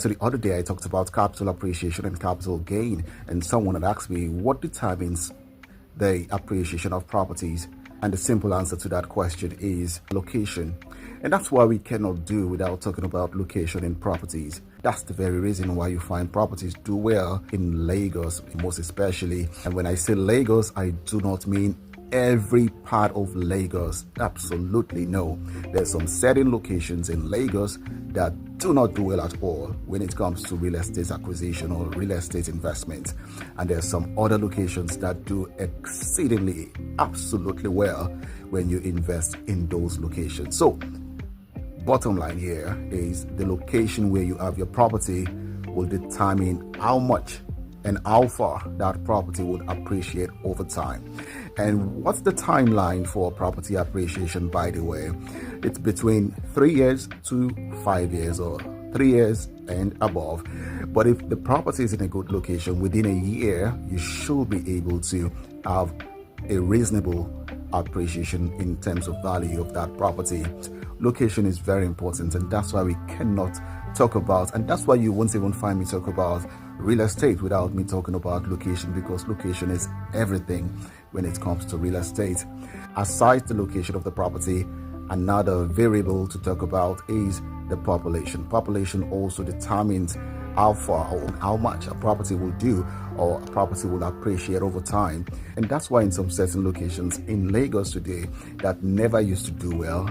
So the other day I talked about capital appreciation and capital gain, and someone had asked me what determines the appreciation of properties. And the simple answer to that question is location. And that's why we cannot do without talking about location in properties. That's the very reason why you find properties do well in Lagos, most especially. And when I say Lagos, I do not mean every part of Lagos. Absolutely no. There's some certain locations in Lagos that do not do well at all when it comes to real estate acquisition or real estate investment. And there's some other locations that do exceedingly, absolutely well when you invest in those locations. So, bottom line here is the location where you have your property will determine how much and how far that property would appreciate over time. And what's the timeline for property appreciation, by the way? It's between 3 years to 5 years, or 3 years and above. But if the property is in a good location, within a year, you should be able to have a reasonable appreciation in terms of value of that property. Location is very important, and that's why we cannot talk about, and that's why you won't even find me talk about real estate without me talking about location, because location is everything when it comes to real estate. Aside the location of the property, another variable to talk about is the population. Population also determines how far or how much a property will do or a property will appreciate over time. And that's why in some certain locations in Lagos today that never used to do well,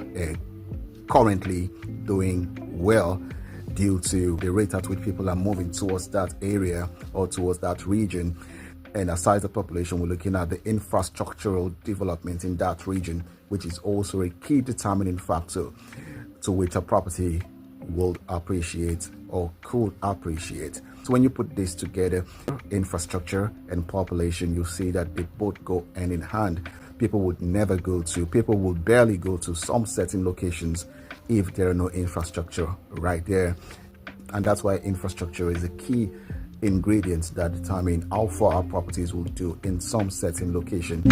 currently doing well due to the rate at which people are moving towards that area or towards that region. And aside the population, we're looking at the infrastructural development in that region, which is also a key determining factor to which a property will appreciate or could appreciate. So when you put this together, infrastructure and population, you see that they both go hand in hand. People would barely go to some certain locations if there are no infrastructure right there. And that's why infrastructure is a key ingredient that determine how far our properties will do in some certain location.